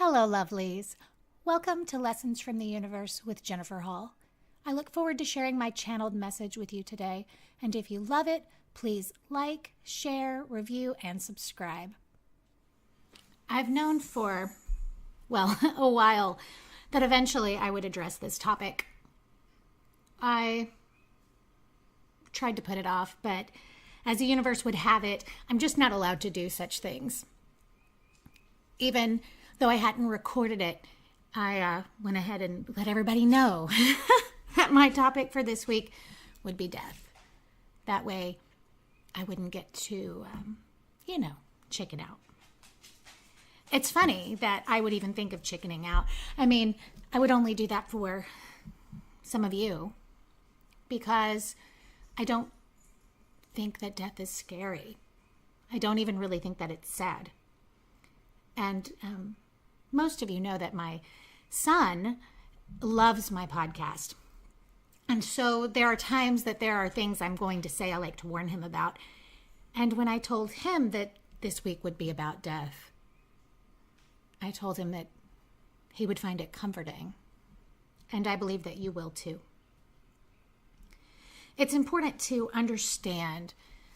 Hello, lovelies. Welcome to Lessons from the Universe with Jennifer Hall. I look forward to sharing my channeled message with you today, and if you love it, please like, share, review, and subscribe. I've known for, a while that eventually I would address this topic. I tried to put it off, but as the universe would have it, I'm just not allowed to do such things. Even though I hadn't recorded it, I went ahead and let everybody know that my topic for this week would be death. That way, I wouldn't get to, chicken out. It's funny that I would even think of chickening out. I mean, I would only do that for some of you because I don't think that death is scary. I don't even really think that it's sad. And most of you know that my son loves my podcast. And so there are times that there are things I'm going to say I like to warn him about. And when I told him that this week would be about death, I told him that he would find it comforting. And I believe that you will too. It's important to understand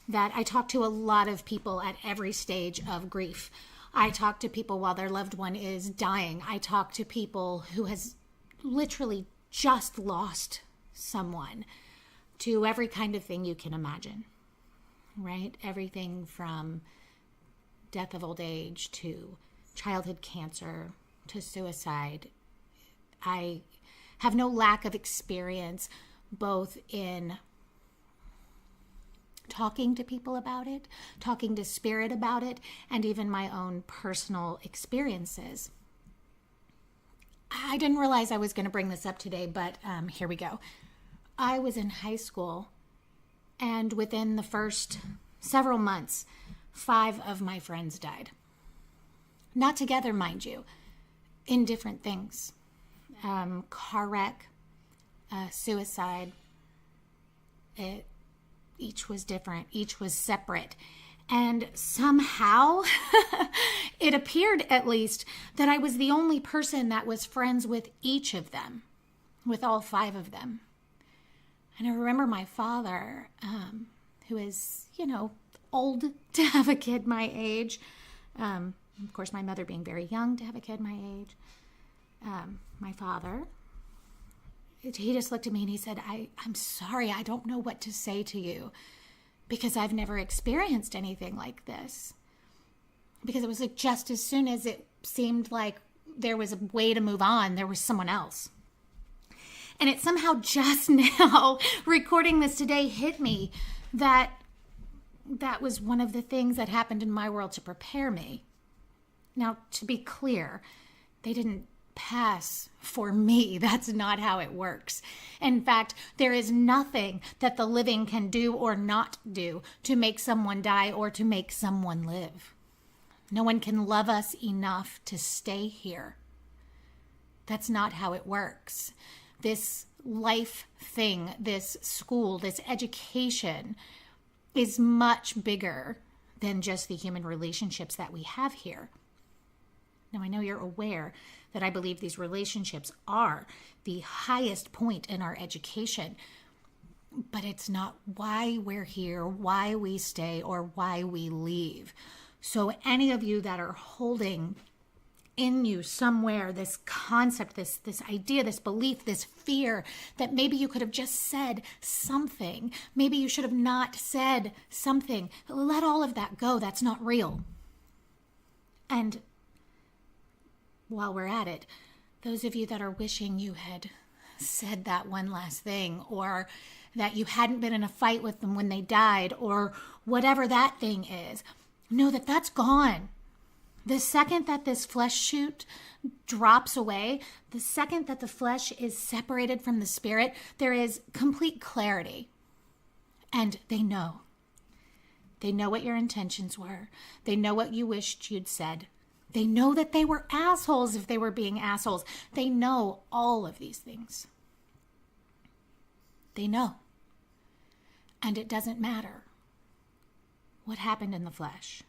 that I talk to a lot of people at every stage of grief. I talk to people while their loved one is dying. I talk to people who has literally just lost someone, to every kind of thing you can imagine, right? Everything from death of old age to childhood cancer to suicide. I have no lack of experience both in talking to people about it, talking to spirit about it, and even my own personal experiences. I didn't realize I was going to bring this up today, but here we go. I was in high school, and within the first several months, 5 of my friends died. Not together, mind you, in different things. Car wreck, suicide. Each was different. Each was separate. And somehow, it appeared at least that I was the only person that was friends with each of them, with all 5 of them. And I remember my father, who is, old to have a kid my age. Of course, my mother being very young to have a kid my age. My father, he just looked at me and he said, I'm sorry, I don't know what to say to you because I've never experienced anything like this. Because it was like just as soon as it seemed like there was a way to move on, there was someone else. And it somehow just now, recording this today, hit me that was one of the things that happened in my world to prepare me. Now, to be clear, they didn't pass for me. That's not how it works. In fact, there is nothing that the living can do or not do to make someone die or to make someone live. No one can love us enough to stay here. That's not how it works. This life thing, this school, this education is much bigger than just the human relationships that we have here. Now, I know you're aware that I believe these relationships are the highest point in our education, but it's not why we're here, why we stay, or why we leave. So any of you that are holding in you somewhere this concept, this idea, this belief, this fear that maybe you could have just said something, maybe you should have not said something, let all of that go. That's not real. And while we're at it, those of you that are wishing you had said that one last thing, or that you hadn't been in a fight with them when they died, or whatever that thing is, know that that's gone. The second that this flesh shoot drops away, the second that the flesh is separated from the spirit, there is complete clarity. And they know. They know what your intentions were. They know what you wished you'd said. They know that they were assholes if they were being assholes. They know all of these things. They know. And it doesn't matter what happened in the flesh,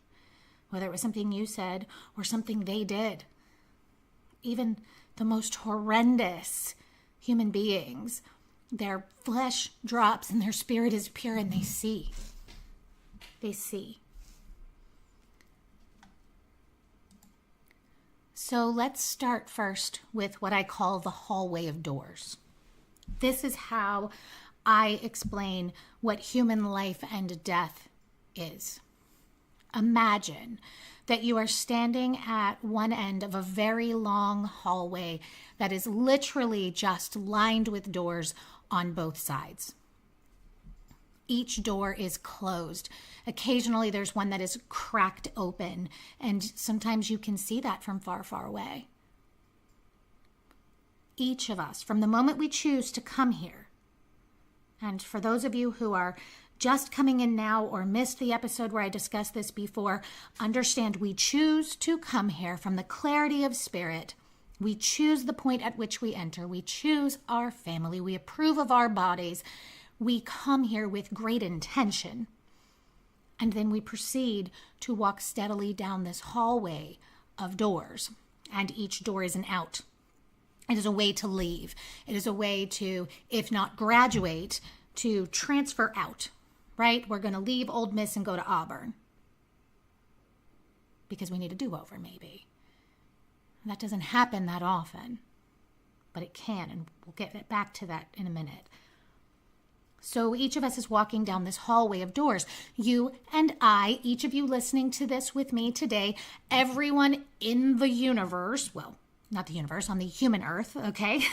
whether it was something you said or something they did. even the most horrendous human beings, their flesh drops and their spirit is pure, and they see. They see. So let's start first with what I call the hallway of doors. This is how I explain what human life and death is. Imagine that you are standing at one end of a very long hallway that is literally just lined with doors on both sides. Each door is closed. Occasionally there's one that is cracked open, and sometimes you can see that from far, far away. Each of us, from the moment we choose to come here, and for those of you who are just coming in now or missed the episode where I discussed this before, understand we choose to come here from the clarity of spirit. We choose the point at which we enter. We choose our family. We approve of our bodies. We come here with great intention. And then we proceed to walk steadily down this hallway of doors. And each door is an out. It is a way to leave. It is a way to, if not graduate, to transfer out. Right? We're going to leave Ole Miss and go to Auburn because we need a do-over, maybe. That doesn't happen that often, but it can, and we'll get back to that in a minute. So each of us is walking down this hallway of doors. You and I, each of you listening to this with me today, everyone in the universe, well, not the universe, on the human earth, okay,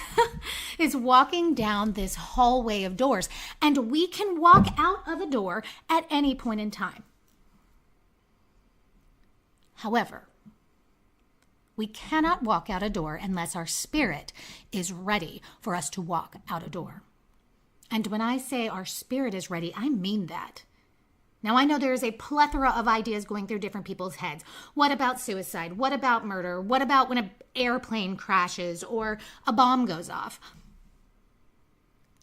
is walking down this hallway of doors. And we can walk out of a door at any point in time. However, we cannot walk out a door unless our spirit is ready for us to walk out a door. And when I say our spirit is ready, I mean that. Now, I know there is a plethora of ideas going through different people's heads. What about suicide? What about murder? What about when an airplane crashes or a bomb goes off?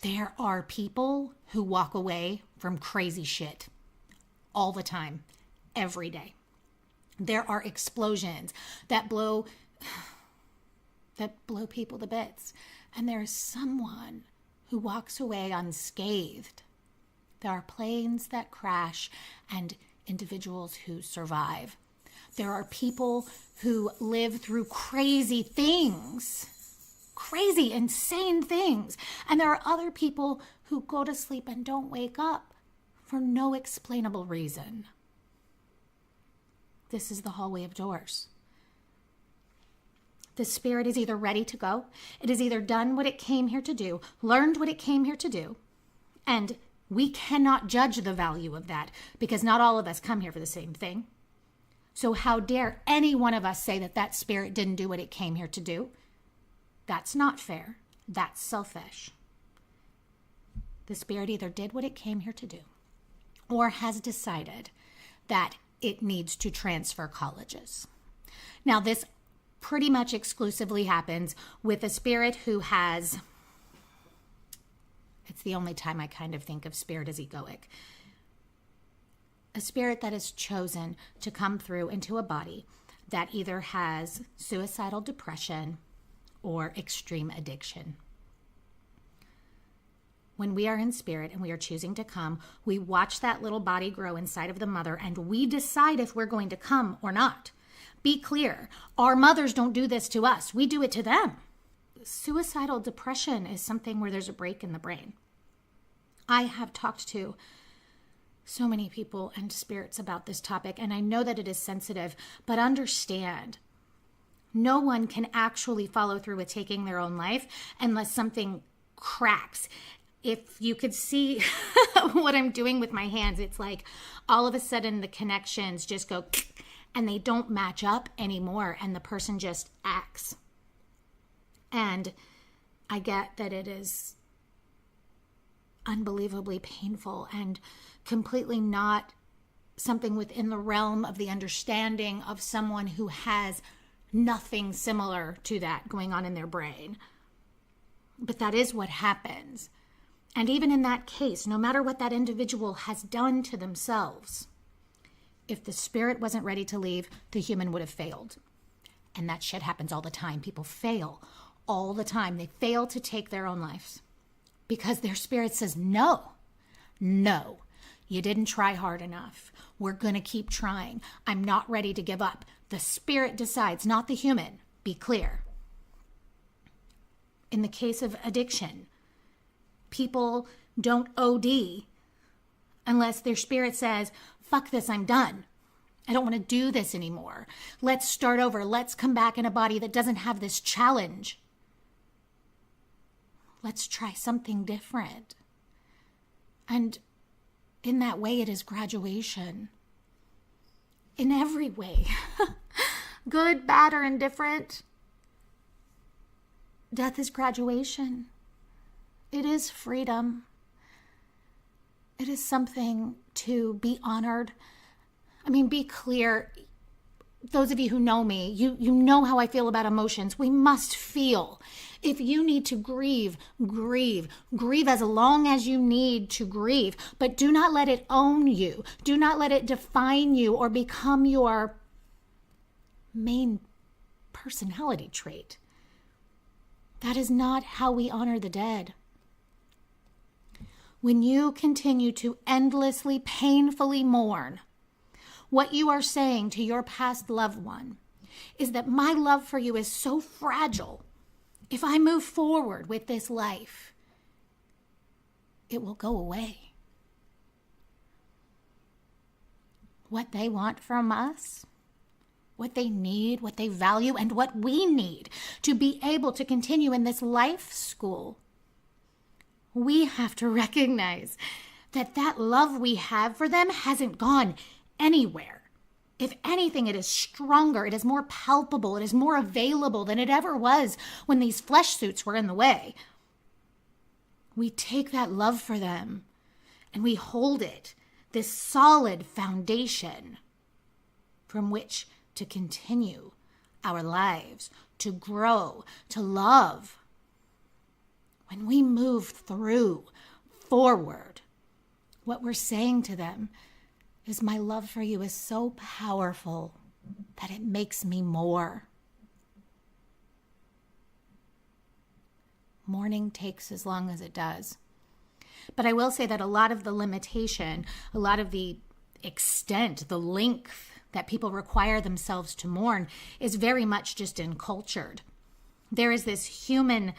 There are people who walk away from crazy shit all the time, every day. There are explosions that blow people to bits. And there is someone who walks away unscathed. There are planes that crash and individuals who survive. There are people who live through crazy things, crazy, insane things. And there are other people who go to sleep and don't wake up for no explainable reason. This is the hallway of doors. The spirit is either ready to go, it has either done what it came here to do, learned what it came here to do, and we cannot judge the value of that because not all of us come here for the same thing. So how dare any one of us say that that spirit didn't do what it came here to do? That's not fair. That's selfish. The spirit either did what it came here to do or has decided that it needs to transfer colleges. Now, this pretty much exclusively happens with a spirit who has... It's the only time I kind of think of spirit as egoic. A spirit that has chosen to come through into a body that either has suicidal depression or extreme addiction. When we are in spirit and we are choosing to come, we watch that little body grow inside of the mother and we decide if we're going to come or not. Be clear, our mothers don't do this to us. We do it to them. Suicidal depression is something where there's a break in the brain. I have talked to so many people and spirits about this topic, and I know that it is sensitive, but understand, no one can actually follow through with taking their own life unless something cracks. If you could see what I'm doing with my hands, it's like all of a sudden the connections just go and they don't match up anymore, and the person just acts. And I get that it is unbelievably painful and completely not something within the realm of the understanding of someone who has nothing similar to that going on in their brain. But that is what happens. And even in that case, no matter what that individual has done to themselves, if the spirit wasn't ready to leave, the human would have failed. And that shit happens all the time. People fail all the time. They fail to take their own lives because their spirit says, no, you didn't try hard enough. We're going to keep trying. I'm not ready to give up. The spirit decides, not the human. Be clear. In the case of addiction, people don't OD unless their spirit says, fuck this, I'm done. I don't want to do this anymore. Let's start over. Let's come back in a body that doesn't have this challenge. Let's try something different. And in that way, it is graduation. In every way. Good, bad, or indifferent. Death is graduation. It is freedom. It is something to be honored. I mean, be clear. Those of you who know me, you know how I feel about emotions. We must feel. If you need to grieve, grieve. Grieve as long as you need to grieve. But do not let it own you. Do not let it define you or become your main personality trait. That is not how we honor the dead. When you continue to endlessly, painfully mourn, what you are saying to your past loved one is that my love for you is so fragile. If I move forward with this life, it will go away. What they want from us, what they need, what they value, and what we need to be able to continue in this life school, we have to recognize that that love we have for them hasn't gone anywhere. If anything, it is stronger, it is more palpable, it is more available than it ever was when these flesh suits were in the way. We take that love for them and we hold it, this solid foundation from which to continue our lives, to grow, to love. When we move through, forward, what we're saying to them is my love for you is so powerful that it makes me more. Mourning takes as long as it does. But I will say that a lot of the limitation, a lot of the extent, the length that people require themselves to mourn is very much just encultured. There is this human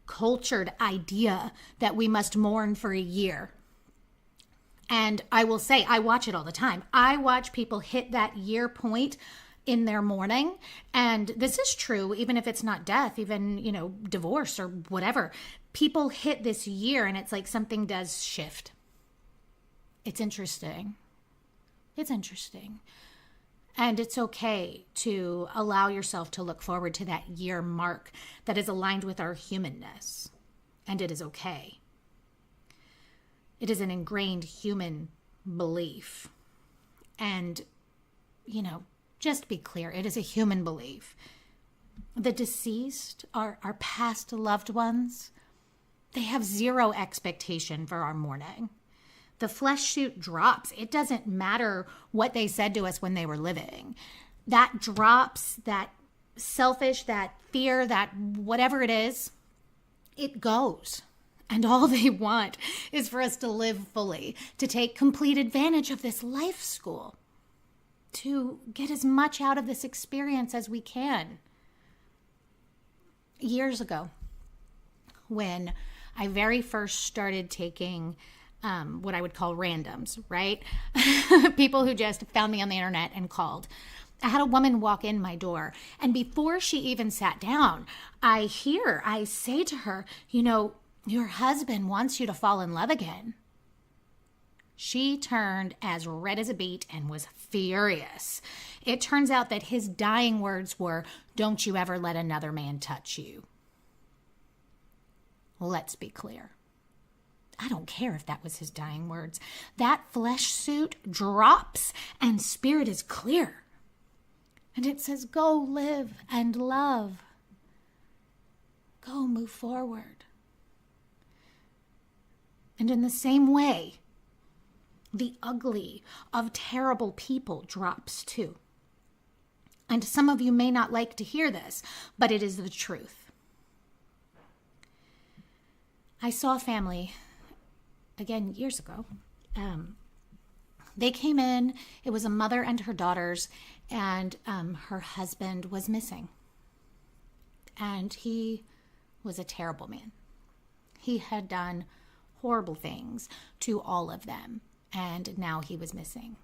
cultured idea that we must mourn for a year. And I will say, I watch it all the time. I watch people hit that year point in their mourning. And this is true, even if it's not death, even, divorce or whatever. People hit this year and it's like something does shift. It's interesting. It's interesting. And it's okay to allow yourself to look forward to that year mark that is aligned with our humanness. And it is okay. It is an ingrained human belief. And, just be clear, it is a human belief. The deceased, our past loved ones, they have zero expectation for our mourning. The flesh suit drops. It doesn't matter what they said to us when they were living. That drops, that selfish, that fear, that whatever it is, it goes. And all they want is for us to live fully, to take complete advantage of this life school, to get as much out of this experience as we can. Years ago, when I very first started taking what I would call randoms, right? People who just found me on the internet and called. I had a woman walk in my door, and before she even sat down, I say to her, your husband wants you to fall in love again. She turned as red as a beet and was furious. It turns out that his dying words were, "Don't you ever let another man touch you." Let's be clear. I don't care if that was his dying words. That flesh suit drops and spirit is clear. And it says, go live and love. Go move forward. And in the same way, the ugly of terrible people drops too. And some of you may not like to hear this, but it is the truth. I saw a family, again, years ago. They came in, it was a mother and her daughters, and her husband was missing. And he was a terrible man. He had done horrible things to all of them, and now he was missing.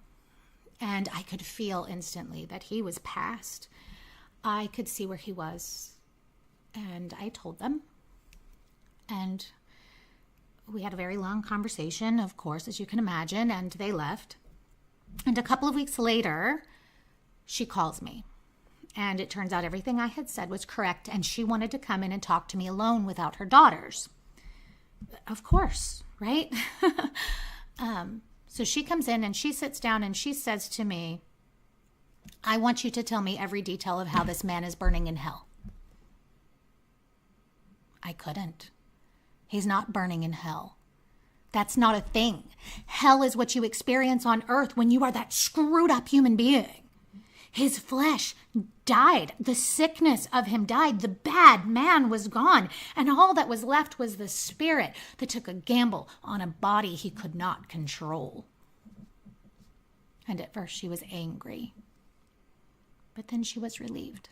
And I could feel instantly that he was past. I could see where he was, and I told them. And we had a very long conversation, of course, as you can imagine, and they left. And a couple of weeks later, she calls me. And it turns out everything I had said was correct, and she wanted to come in and talk to me alone without her daughters. Of course, right? So she comes in and she sits down and she says to me, I want you to tell me every detail of how this man is burning in hell. I couldn't. He's not burning in hell. That's not a thing. Hell is what you experience on earth when you are that screwed up human being. His flesh died. The sickness of him died. The bad man was gone. And all that was left was the spirit that took a gamble on a body he could not control. And at first she was angry. But then she was relieved.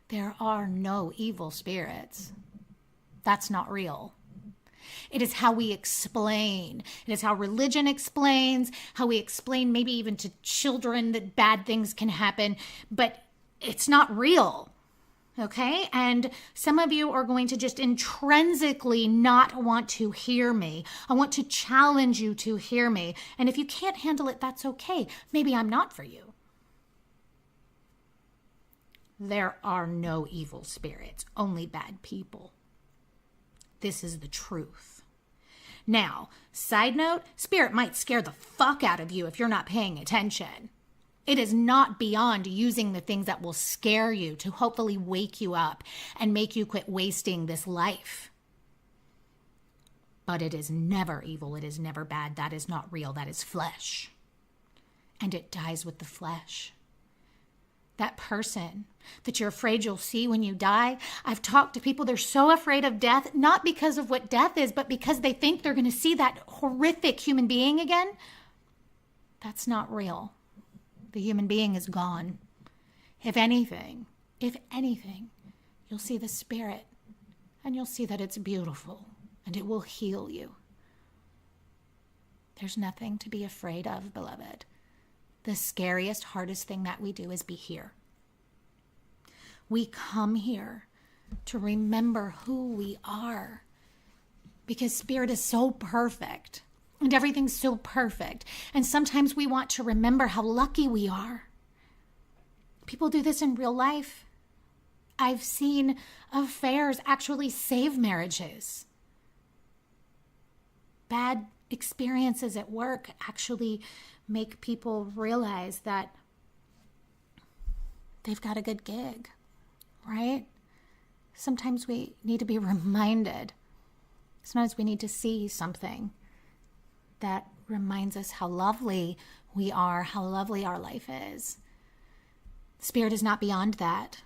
There are no evil spirits. That's not real. It is how we explain. It is how religion explains, how we explain maybe even to children that bad things can happen, but it's not real, okay? And some of you are going to just intrinsically not want to hear me. I want to challenge you to hear me. And if you can't handle it, that's okay. Maybe I'm not for you. There are no evil spirits, only bad people. This is the truth. Now, side note, spirit might scare the fuck out of you if you're not paying attention. It is not beyond using the things that will scare you to hopefully wake you up and make you quit wasting this life. But it is never evil. It is never bad. That is not real. That is flesh. And it dies with the flesh. That person that you're afraid you'll see when you die. I've talked to people, they're so afraid of death, not because of what death is, but because they think they're going to see that horrific human being again. That's not real. The human being is gone. If anything, you'll see the spirit, and you'll see that it's beautiful, and it will heal you. There's nothing to be afraid of, beloved. The scariest, hardest thing that we do is be here. We come here to remember who we are because spirit is so perfect and everything's so perfect. And sometimes we want to remember how lucky we are. People do this in real life. I've seen affairs actually save marriages. Bad experiences at work actually make people realize that they've got a good gig, right? Sometimes we need to be reminded. Sometimes we need to see something that reminds us how lovely we are, how lovely our life is. Spirit is not beyond that.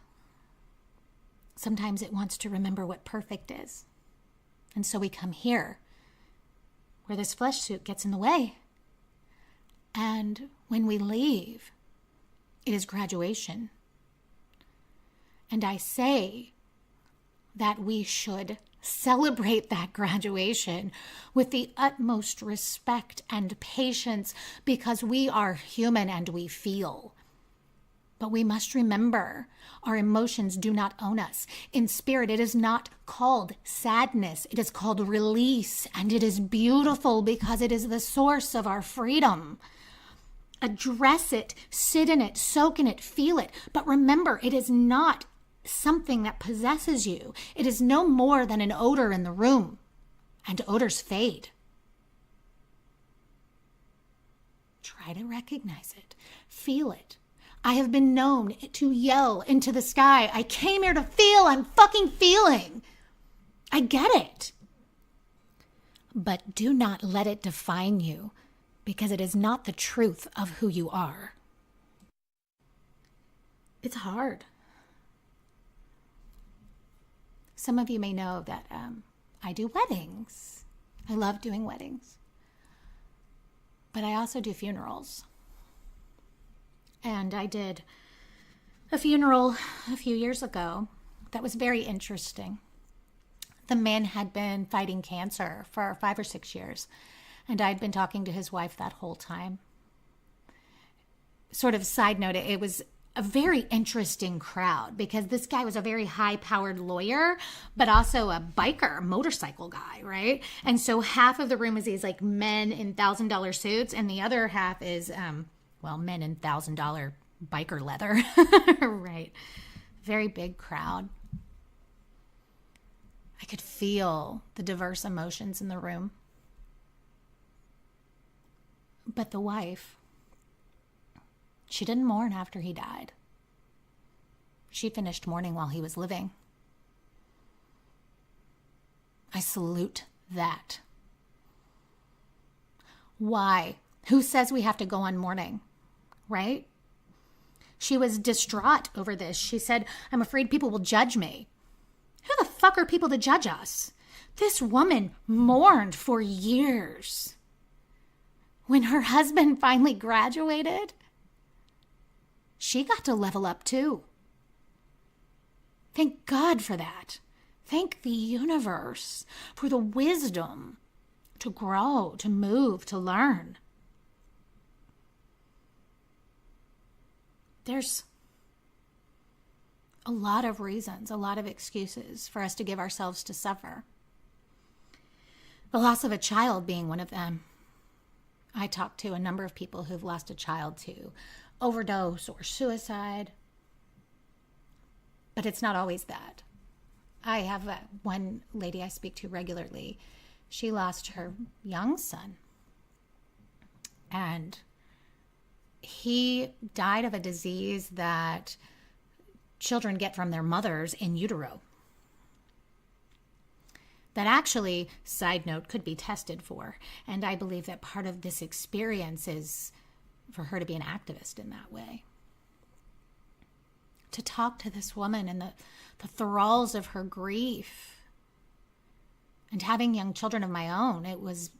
Sometimes it wants to remember what perfect is. And so we come here where this flesh suit gets in the way. And when we leave, it is graduation. And I say that we should celebrate that graduation with the utmost respect and patience because we are human and we feel. But we must remember our emotions do not own us. In spirit, it is not called sadness. It is called release. And it is beautiful because it is the source of our freedom. Address it, sit in it, soak in it, feel it. But remember, it is not something that possesses you. It is no more than an odor in the room. And odors fade. Try to recognize it. Feel it. I have been known to yell into the sky, I came here to feel, I'm fucking feeling. I get it. But do not let it define you because it is not the truth of who you are. It's hard. Some of you may know that I do weddings. I love doing weddings. But I also do funerals. And I did a funeral a few years ago that was very interesting. The man had been fighting cancer for 5 or 6 years, and I'd been talking to his wife that whole time. Sort of side note, it was a very interesting crowd because this guy was a very high-powered lawyer, but also a biker, motorcycle guy, right? And so half of the room is these like men in $1,000 suits, and the other half is, men in $1,000 biker leather, right? Very big crowd. I could feel the diverse emotions in the room. But the wife, she didn't mourn after he died. She finished mourning while he was living. I salute that. Why? Who says we have to go on mourning, right? She was distraught over this. She said, I'm afraid people will judge me. Who the fuck are people to judge us? This woman mourned for years. When her husband finally graduated, she got to level up too. Thank God for that. Thank the universe for the wisdom to grow, to move, to learn. There's a lot of reasons, a lot of excuses for us to give ourselves to suffer. The loss of a child being one of them. I talked to a number of people who've lost a child to overdose or suicide, but it's not always that. I have one lady I speak to regularly. She lost her young son, and he died of a disease that children get from their mothers in utero. That actually, side note, could be tested for. And I believe that part of this experience is for her to be an activist in that way. To talk to this woman and the thralls of her grief. And having young children of my own, it was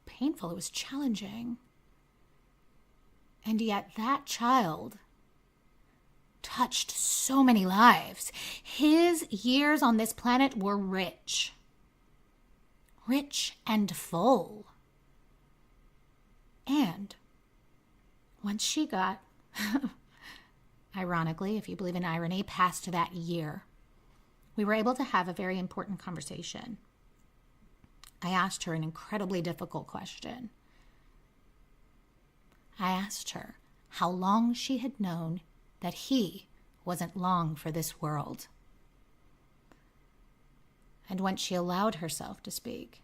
painful, it was challenging. And yet that child touched so many lives. His years on this planet were rich and full. And once she got, ironically, if you believe in irony, past that year, we were able to have a very important conversation. I asked her an incredibly difficult question. I asked her how long she had known that he wasn't long for this world. And when she allowed herself to speak,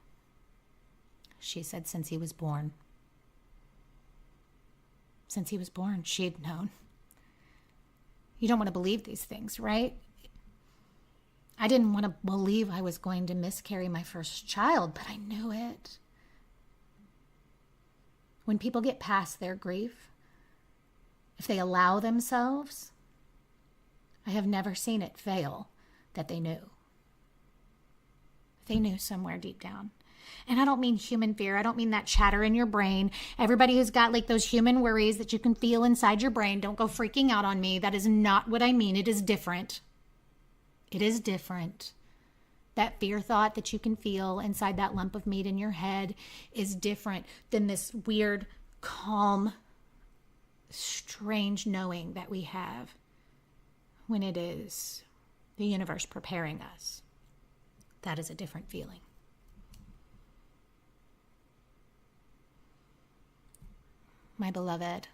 she said since he was born. Since he was born, she had known. You don't want to believe these things, right? I didn't want to believe I was going to miscarry my first child, but I knew it. When people get past their grief, if they allow themselves, I have never seen it fail that they knew. They knew somewhere deep down. And I don't mean human fear. I don't mean that chatter in your brain. Everybody who's got like those human worries that you can feel inside your brain, don't go freaking out on me. That is not what I mean. It is different. It is different. That fear thought that you can feel inside that lump of meat in your head is different than this weird, calm, strange knowing that we have when it is the universe preparing us. That is a different feeling. My beloved,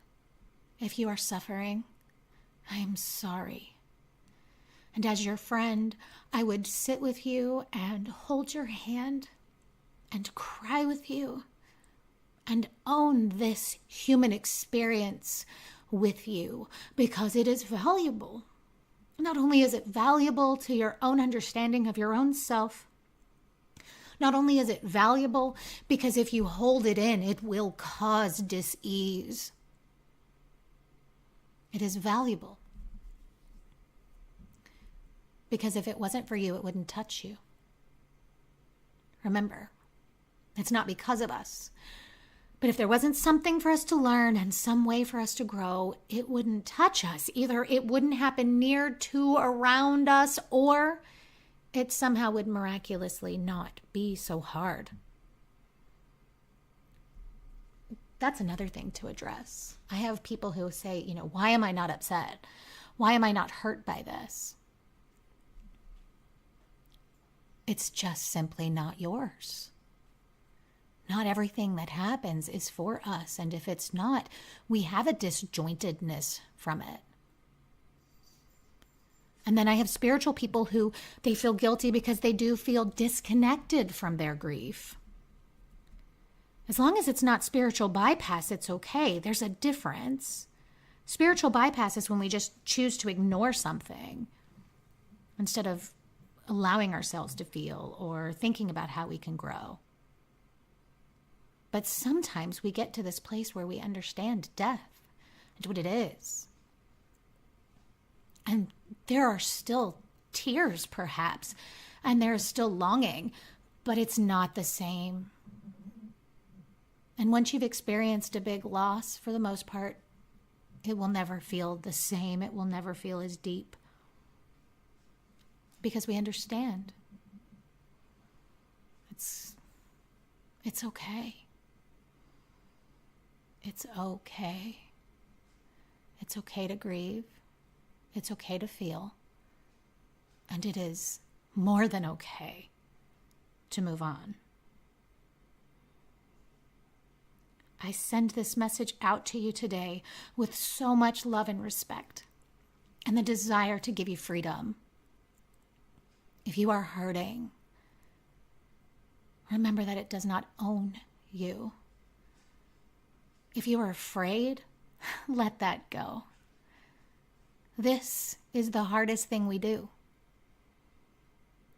if you are suffering, I am sorry. And as your friend, I would sit with you and hold your hand and cry with you and own this human experience with you because it is valuable. Not only is it valuable to your own understanding of your own self, not only is it valuable because if you hold it in, it will cause dis-ease. It is valuable Because if it wasn't for you, it wouldn't touch you. Remember, it's not because of us. But if there wasn't something for us to learn and some way for us to grow, it wouldn't touch us. Either it wouldn't happen near to around us, or it somehow would miraculously not be so hard. That's another thing to address. I have people who say, why am I not upset? Why am I not hurt by this? It's just simply not yours. Not everything that happens is for us. And if it's not, we have a disjointedness from it. And then I have spiritual people who they feel guilty because they do feel disconnected from their grief. As long as it's not spiritual bypass, it's okay. There's a difference. Spiritual bypass is when we just choose to ignore something instead of allowing ourselves to feel or thinking about how we can grow. But sometimes we get to this place where we understand death and what it is. And there are still tears, perhaps, and there is still longing, but it's not the same. And once you've experienced a big loss, for the most part, it will never feel the same. It will never feel as deep. Because we understand. It's okay. It's okay. It's okay to grieve. It's okay to feel. And it is more than okay to move on. I send this message out to you today with so much love and respect and the desire to give you freedom. If you are hurting, remember that it does not own you. If you are afraid, let that go. This is the hardest thing we do.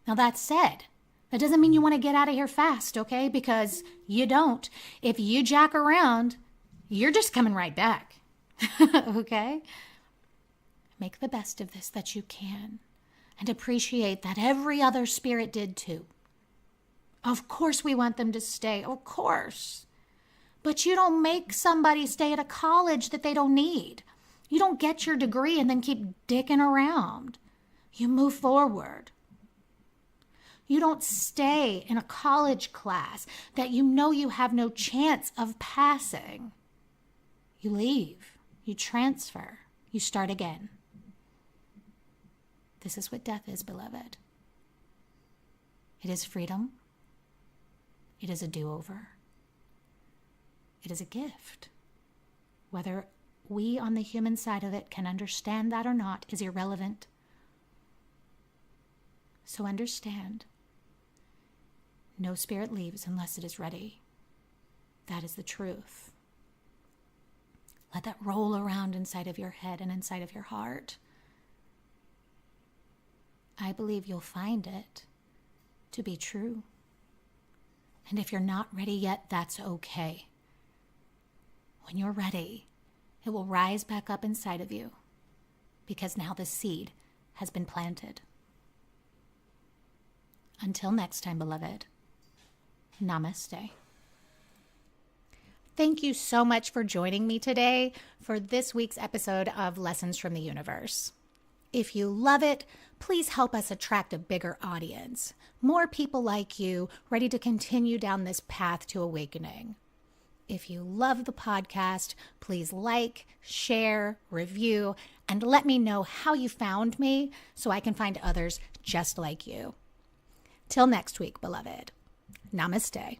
Now that said, that doesn't mean you want to get out of here fast, okay? Because you don't. If you jack around, you're just coming right back, okay? Make the best of this that you can and appreciate that every other spirit did too. Of course we want them to stay, of course. But you don't make somebody stay at a college that they don't need. You don't get your degree and then keep dicking around. You move forward. You don't stay in a college class that you know you have no chance of passing. You leave. You transfer. You start again. This is what death is, beloved. It is freedom. It is a do-over. It is a gift. Whether we on the human side of it can understand that or not is irrelevant. So understand, no spirit leaves unless it is ready. That is the truth. Let that roll around inside of your head and inside of your heart. I believe you'll find it to be true. And if you're not ready yet, that's okay. When you're ready, it will rise back up inside of you because now the seed has been planted. Until next time, beloved, namaste. Thank you so much for joining me today for this week's episode of Lessons from the Universe. If you love it, please help us attract a bigger audience, more people like you ready to continue down this path to awakening. If you love the podcast, please like, share, review, and let me know how you found me so I can find others just like you. Till next week, beloved. Namaste.